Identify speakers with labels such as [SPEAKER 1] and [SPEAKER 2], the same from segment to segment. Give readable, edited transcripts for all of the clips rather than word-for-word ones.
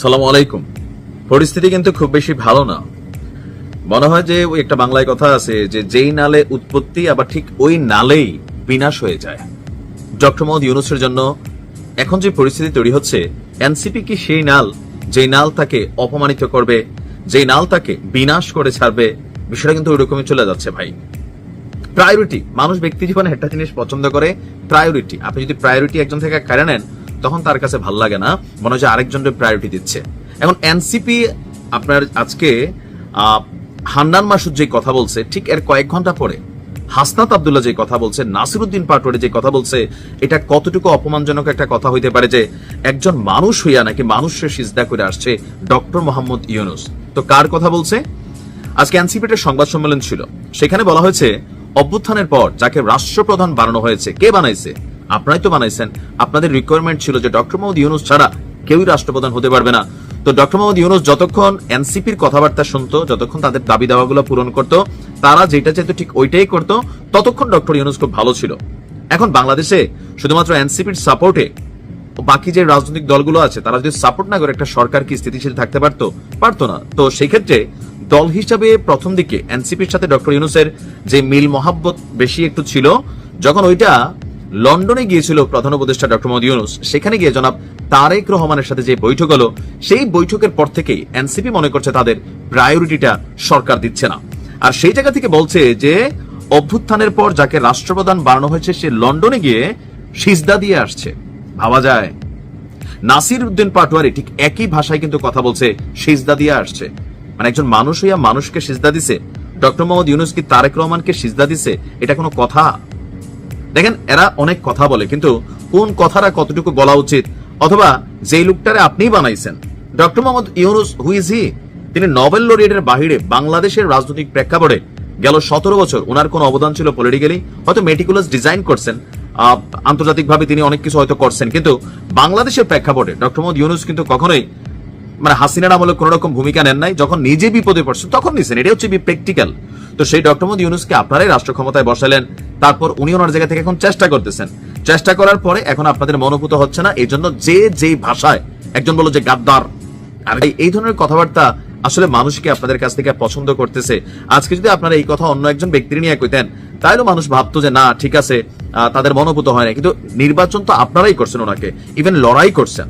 [SPEAKER 1] সালামু আলাইকুম। পরিস্থিতি কিন্তু খুব বেশি ভালো না। মনে হয় যে ওই একটা বাংলায় কথা আছে যে যেই নালে উৎপত্তি আবার ঠিক ওই নালেই বিনাশ হয়ে যায়। ডক্টর মোহাম্মদ ইউনূসের জন্য এখন যে পরিস্থিতি তৈরি হচ্ছে, এনসিপি কি সেই নাল যেই নাল তাকে অপমানিত করবে, যেই নাল তাকে বিনাশ করে ছাড়বে? বিষয়টা কিন্তু ওইরকমই চলে যাচ্ছে ভাই। প্রায়োরিটি, মানুষ ব্যক্তি জীবনে একটা জিনিস পছন্দ করে, প্রায়োরিটি। আপনি যদি প্রায়োরিটি একজন থেকে কেড়ে নেন তখন তার কাছে ভাল লাগে না, মনে হয় যে আরেকজনের প্রায়োরিটি দিচ্ছে। এখন এনসিপি আপনার আজকে হান্নান মাসুদ যে কথা বলছে, ঠিক এর কয়েক ঘন্টা পরে হাসনাত আব্দুল্লাহ যে কথা বলছে, নাসিরউদ্দিন পাটোয়ারি যে কথা বলছে, এটা কতটুকু অপমানজনক একটা কথা হইতে পারে যে একজন মানুষ হইয়া নাকি মানুষের সিজদা করে আসছে ডক্টর মোহাম্মদ ইউনূস। তো কার কথা বলছে? আজকে এনসিপির সংবাদ সম্মেলন ছিল, সেখানে বলা হয়েছে অভ্যুত্থানের পর যাকে রাষ্ট্রপ্রধান বানানো হয়েছে, কে বানাইছে? আপনারাই তো বানাইছেন। আপনাদের রিকোয়ারমেন্ট ছিল যে ডক্টর মোহাম্মদ ইউনূস ছাড়া কেউই রাষ্ট্রপ্রধান হতে পারবে না। তো ডক্টর মোহাম্মদ ইউনূস যতক্ষণ এনসিপির কথাবার্তা শুনতো, যতক্ষণ তাদের দাবি দাওয়াগুলো পূরণ করত, তারা যেটা চাইতো ঠিক ওইটাই করত, ততক্ষণ ডক্টর ইউনূস খুব ভালো ছিল। এখন বাংলাদেশে শুধুমাত্র এনসিপির সাপোর্টে বাকি যে রাজনৈতিক দলগুলো আছে তারা যদি সাপোর্ট না করে একটা সরকার কি স্থিতিশীল থাকতে পারতো না। তো সেই ক্ষেত্রে দল হিসাবে প্রথম দিকে এনসিপির সাথে ডক্টর ইউনূসের যে মিল মহাব্বত বেশি একটু ছিল, যখন ওইটা লন্ডনে গিয়েছিল প্রধান উপদেষ্টা ডক্টর মোহাম্মদ ইউনূস, সেখানে গিয়ে জনাব তারেক রহমানের সাথে যে বৈঠক হলো, সেই বৈঠকের পর থেকেই এনসিপি মনে করছে তাদের প্রায়োরিটিটা সরকার দিচ্ছে না। আর সেই জায়গা থেকে বলছে যে অভ্যুত্থানের পর যাকে রাষ্ট্রপ্রধান বানানো হয়েছে সে লন্ডনে গিয়ে সিজদা দিয়ে আসছে। ভাবা যায়? নাসিরউদ্দিন পাটোয়ারি ঠিক একই ভাষায় কিন্তু কথা বলছে, সিজদা দিয়ে আসছে। মানে একজন মানুষ হইয়া মানুষকে সিজদা দিছে। ডক্টর মোহাম্মদ ইউনূস কি তারেক রহমানকে সিজদা দিছে? এটা কোনো কথা? দেখেন, এরা অনেক কথা বলে, কিন্তু কোন কথাটা কতটুকু বলা উচিত, অথবা যে লোকটারে আপনিই বানাইছেন doctor Mohammad Yunus, who is he? তিনি নোবেল লরিয়েটের বাহিরে বাংলাদেশের রাজনৈতিক প্রেক্ষাপটে গেল 17 বছর ওনার কোন অবদান ছিল পলিটিক্যালি? হয়তো মেটিকুলাস ডিজাইন করছেন, আন্তর্জাতিকভাবে তিনি অনেক কিছু হয়তো করছেন, কিন্তু বাংলাদেশের প্রেক্ষাপটে ডক্টর মোহাম্মদ ইউনূস কিন্তু কখনোই হাসিনার আমলে কোন রকম ভূমিকা নেন নাই। যখন নিজে বিপদে পড়ছেন তখন নিছেন, এটা হচ্ছে প্র্যাকটিক্যাল। তো সেই ডক্টর মোহাম্মদ ইউনূসকে আপনারাই রাষ্ট্র ক্ষমতায় বসালেন, তারপর উনি ওনার জায়গা থেকে এখন চেষ্টা করতেছেন। চেষ্টা করার পরে এখন আপনাদের মনোভূত হচ্ছে না, এই জন্য যেই ভাষায় একজন বলল যে গাদ্দার, আর এই ধরনের কথাবার্তা আসলে মানুষকে আপনাদের কাছ থেকে পছন্দ করতেছে। আজকে যদি আপনারা এই কথা অন্য একজন ব্যক্তির নিয়ে কইতেন, তাহলে মানুষ ভাবতো যে না ঠিক আছে, তাদের মনোভূত হয় না। কিন্তু নির্বাচন তো আপনারাই করছেন, ওনাকে ইভেন লড়াই করছেন।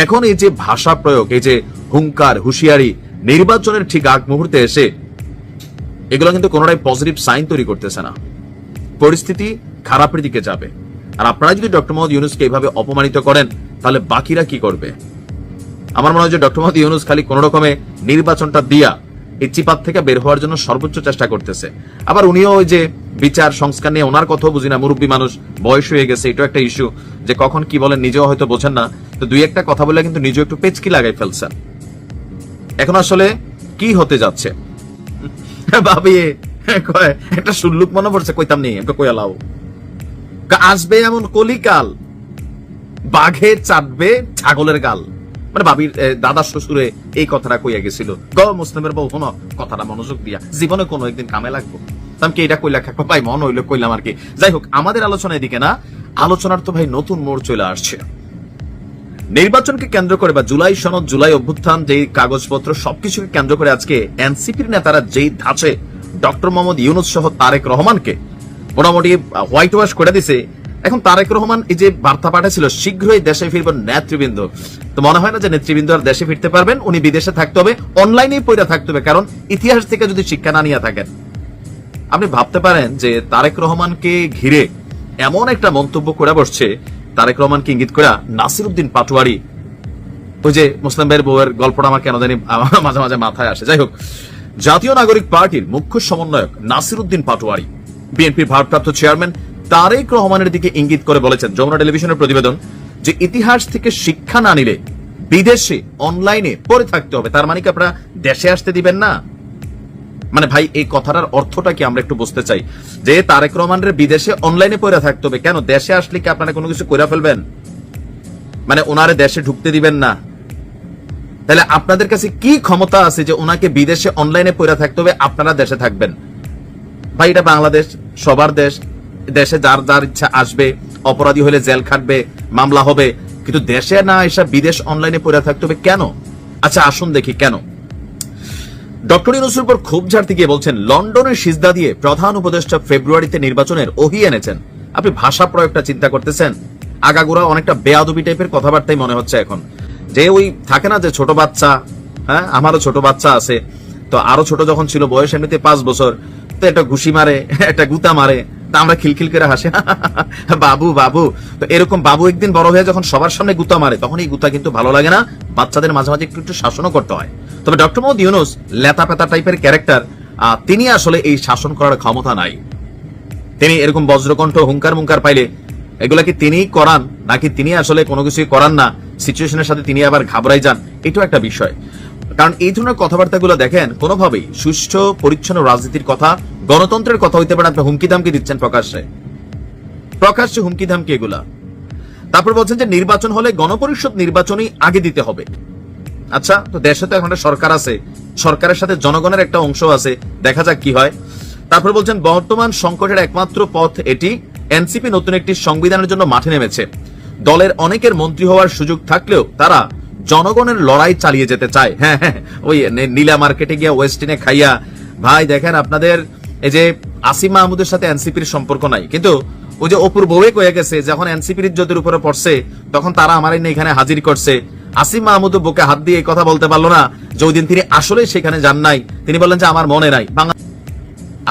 [SPEAKER 1] এখন এই যে ভাষা প্রয়োগ, এই যে হুঙ্কার হুঁশিয়ারি, নির্বাচনের ঠিক আগ মুহূর্তে এসে এগুলো কিন্তু কোনোটাই পজিটিভ সাইন তৈরি করতেছে না। পরিস্থিতি খারাপের দিকে যাবে। আর আপনারা যদি ডক্টর মোহাম্মদ ইউনূসকে এইভাবে অপমানিত করেন, তাহলে বাকিরা কি করবে? আমার মনে হয় যে ডক্টর মোহাম্মদ ইউনূস খালি কোন রকমে নির্বাচনটা দিয়া এই চিপাত থেকে বের হওয়ার জন্য সর্বোচ্চ চেষ্টা করতেছে। আবার উনিও ওই যে বিচার সংস্কার নিয়ে ওনার কথাও বুঝি না, মুরব্বী মানুষ, বয়স হয়ে গেছে, এটাও একটা ইস্যু, যে কখন কি বলেন নিজেও হয়তো বোঝেন না। তো দুই একটা কথা বলে কিন্তু নিজেও একটু পেচকি লাগাই ফেলছেন। এখন আসলে কি হতে যাচ্ছে ভাবি, একটা সুল্লুক মনে পড়ছে, কইতাম নেই কইয়া লাও, আসবে এমন কলিকাল, বাঘে চাটবে ছাগলের গাল। মানে ভাবির দাদা শ্বশুরে এই কথাটা কইয়া গেছিল, গ মুসলিমের বউ হন কথাটা মনোযোগ দিয়া, জীবনে কোনো একদিন কামে লাগবো। কি এটা কইলা খাকবা ভাই, মন হইলো কইলাম আর কি। যাই হোক, আমাদের আলোচনা এদিকে না, আলোচনার তো ভাই নতুন মোড় চলে আসছে। নির্বাচনকে কেন্দ্র করে বা জুলাই সনদ, জুলাই অভ্যুত্থান, যেই কাগজপত্র, সবকিছুকে কেন্দ্র করে আজকে এনসিপির নেতারা যেই ধাঁচে ডক্টর মোহাম্মদ ইউনূস সহ তারেক রহমানকে মোটামুটি হোয়াইট ওয়াশ করে দিছে। এখন তারেক রহমান এই যে বার্তা পাঠাচ্ছিল শীঘ্রই দেশে ফিরবেন নেতৃবৃন্দ, তো মনে হয় না যে নেতৃবৃন্দ আর দেশে ফিরতে পারবেন। উনি বিদেশে থাকতে হবে, অনলাইনেই পড়ে থাকতে হবে, কারণ ইতিহাস থেকে যদি শিক্ষা না নিয়ে থাকেন। আপনি ভাবতে পারেন যে তারেক রহমানকে ঘিরে এমন একটা মন্তব্য করে বসছে, তারেক রহমানকে ইঙ্গিত করে নাসিরউদ্দিন পাটোয়ারি, ওই যে মুসলিম ভাইয়ের বউয়ের গল্পটা আমার কেন জানি মাঝে মাঝে মাথায় আসে। যাই হোক, জাতীয় নাগরিক পার্টির মুখ্য সমন্বয়ক নাসিরউদ্দিন পাটোয়ারি বিএনপির ভারপ্রাপ্ত চেয়ারম্যান তারেক রহমানের দিকে ইঙ্গিত করে বলেছেন, যমুনা টেলিভিশনের প্রতিবেদন, যে ইতিহাস থেকে শিক্ষা না নিলে বিদেশে অনলাইনে পড়ে থাকতে হবে। তার মানে কি আপনারা দেশে আসতে দিবেন না? মানে ভাই, এই কথাটার অর্থটা কি আমরা একটু বুঝতে চাই, যে তারেক রহমানের বিদেশে অনলাইনে পড়ে থাকতে হবে কেন? দেশে আসলে কি আপনারা কোনো কিছু করে ফেলবেন? মানে ওনারে দেশে ঢুকতে দিবেন না? তাহলে আপনাদের কাছে কি ক্ষমতা আছে যে ওনাকে বিদেশে অনলাইনে পড়ে থাকতে হবে, আপনারা দেশে থাকবেন? ভাই, এটা বাংলাদেশ, সবার দেশ। দেশে যার যার ইচ্ছা আসবে, অপরাধী হলে জেল খাটবে, মামলা হবে, কিন্তু দেশে না এসে বিদেশ অনলাইনে পড়ে থাকতে হবে কেন? আচ্ছা আসুন দেখি কেন। ডক্টর ইউনূসের উপর ক্ষোভ ঝাড়তে গিয়ে বলছেন, লন্ডনের সিজদা দিয়ে প্রধান উপদেষ্টা ফেব্রুয়ারিতে নির্বাচনের ওহি এনেছেন। আপনি ভাষা প্রয়োগটা চিন্তা করতেছেন, আগাগোড়া অনেকটা বেয়াদবি টাইপের কথাবার্তাই মনে হচ্ছে এখন। যে ওই থাকে না যে ছোট বাচ্চা, হ্যাঁ আমারও ছোট বাচ্চা আছে, তো আরো ছোট যখন ছিল বয়স এমনিতে 5 বছর, তো একটা ঘুষি মারে একটা গুতা মারে, তা আমরা খিলখিল করে হাসি বাবু বাবু। তো এরকম বাবু একদিন বড় হয়ে যখন সবার সামনে গুতা মারে, তখন এই গুতা কিন্তু ভালো লাগে না, বাচ্চাদের মাঝে মাঝে একটু একটু শাসনও করতে হয়। তবে ডক্টর মোহাম্মদ ইউনূস লেতা পেতা টাইপের ক্যারেক্টার, তিনি আসলে এই শাসন করার ক্ষমতা নাই। তিনি এরকম বজ্রকণ্ঠ হুঙ্কার মুঙ্কার পাইলে এগুলা কি তিনি করান, নাকি তিনি আসলে কোনো কিছুই করান না, সিচুয়েশনের সাথে তিনি আবার ঘাবড়াই যান, এটাও একটা বিষয়। কারণ এই ধরনের কথাবার্তাগুলো দেখেন কোনোভাবেই সুষ্ঠু পরিচ্ছন্ন রাজনীতির কথা, গণতন্ত্রের কথা হইতে পারে। আপনি হুমকি ধামকি দিচ্ছেন প্রকাশ্যে প্রকাশ্যে হুমকি ধামকি এগুলা। তারপর বলছেন যে নির্বাচন হলে গণপরিষদ নির্বাচনই আগে দিতে হবে। আচ্ছা, তো দেশে তো এখন একটা সরকার আছে, সরকারের সাথে জনগণের একটা অংশ আছে, দেখা যাক কি হয়। তারপর বলছেন বর্তমান সংকটের একমাত্র পথ এটি, এনসিপি নতুন একটি সংবিধানের জন্য মাঠে নেমেছে। দলের অনেকের মন্ত্রী হওয়ার সুযোগ থাকলেও তারা জনগণের লড়াই চালিয়ে যেতে চায়। হ্যাঁ হ্যাঁ, ওই নীলা মার্কেটে গিয়া ওয়েস্টিনে খাইয়া, ভাই দেখেন আপনাদের এই যে আসিম মাহমুদের সাথে এনসিপির সম্পর্ক নাই, কিন্তু ওই যে অপুর বউয়ে কয়ে গেছে যখন এনসিপির ইজ্জতের উপরে পড়ছে তখন তারা আমার এখানে হাজির করছে। আসিম মাহমুদ বুকে হাত দিয়ে এই কথা বলতে পারলো না যে ওই দিন তিনি আসলে সেখানে যান নাই, তিনি বললেন যে আমার মনে নাই।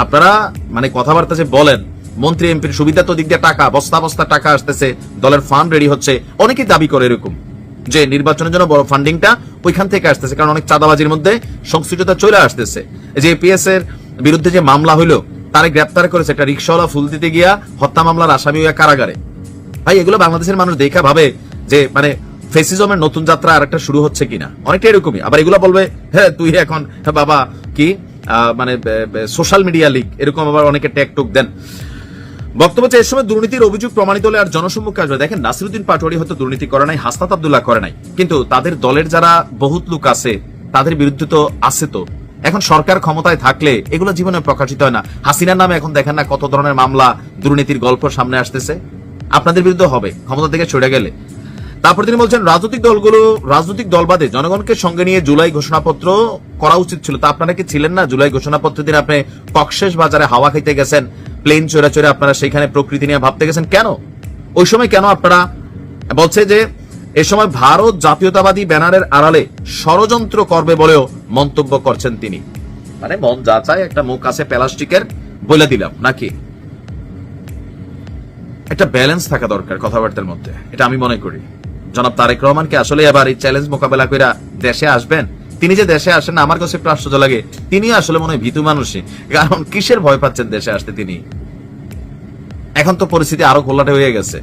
[SPEAKER 1] আপনারা মানে কথাবার্তা যে বলেন, মন্ত্রী এমপির সুবিধা তো দিক দিয়ে টাকা বস্তা বস্তা টাকা আসতেছে, দলের ফান্ড রেডি হচ্ছে, অনেকেই দাবি করে এরকম যে নির্বাচনের জন্য বড় ফান্ডিংটা ওইখান থেকে আসতেছে, কারণ অনেক চাঁদাবাজির মধ্যে সংশ্লিষ্টতা চলে আসতেছে। যে এপিএস এর বিরুদ্ধে যে মামলা হইলো, তারে গ্রেপ্তার করেছে একটা রিক্সাওয়ালা ফুল দিতে গিয়া হত্যা মামলার আসামি হইয়া কারাগারে। ভাই এগুলো বাংলাদেশের মানুষ দেখা ভাবে যে মানে ফেসিজমের নতুন যাত্রা আর একটা শুরু হচ্ছে কিনা, অনেকটা এরকমই। আবার এগুলো বলবে হ্যাঁ তুই এখন বাবা কি মানে সোশ্যাল মিডিয়া লিগ, এরকম আবার অনেকে ট্যাগ টুক দেন। বক্তব্য এর সময় দুর্নীতির অভিযোগ প্রমাণিত হলে আর জনসম্মুখে আসবে। দেখেন নাসিরউদ্দিন পাটোয়ারি হয়তো দুর্নীতি করে নাই, হাসনাত আব্দুল্লাহ করে নাই, কিন্তু তাদের দলের যারা বহুত লোক আছে তাদের বিরুদ্ধে তো আছে। তো এখন সরকার ক্ষমতায় থাকলে এগুলো জীবনে প্রকাশিত হয় না। হাসিনার নামে এখন দেখেন না কত ধরনের মামলা, দুর্নীতির গল্প সামনে আসতেছে, আপনাদের বিরুদ্ধে হবে ক্ষমতা থেকে সরে গেলে। তারপর তিনি বলছেন রাজনৈতিক দল বাদে জনগণকে সঙ্গে নিয়ে জুলাই ঘোষণাপত্র করা উচিত ছিল। তা আপনারা কি ছিলেন না জুলাই ঘোষণাপত্র দিন? আপনি কক্সেস বাজারে হাওয়া খাইতে গেছেন, প্লেন চড়ে চড়ে আপনারা সেখানে প্রকৃতি নিয়ে ভাবতে গেছেন কেন? ওই সময় কেন আপনারা বলছে যে এ সময় ভারত জাতীয়তাবাদী ব্যানারের আড়ালে ষড়যন্ত্র করবে বলেও মন্তব্য করছেন তিনি। মানে মন যা চায় একটা মুখ আছে প্লাস্টিকের বলে দিলাম নাকি? একটা ব্যালেন্স থাকা দরকার কথাবার্তার মধ্যে, এটা আমি মনে করি। জনাব তারেক রহমানকে আসলে আবার এই চ্যালেঞ্জ মোকাবেলা করে দেশে আসবেন। তিনি যে দেশে আসেন না, আমার কাছে একটু আশ্চর্য লাগে। তিনি আসলে মনে হয় ভীতু মানুষই, কারণ কিসের ভয় পাচ্ছেন দেশে আসতে তিনি? এখন তো পরিস্থিতি আরো ঘোলাটে হয়ে গেছে।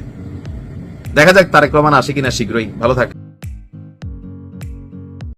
[SPEAKER 1] দেখা যাক তারেক রহমান আসে কিনা শীঘ্রই। ভালো থাকে।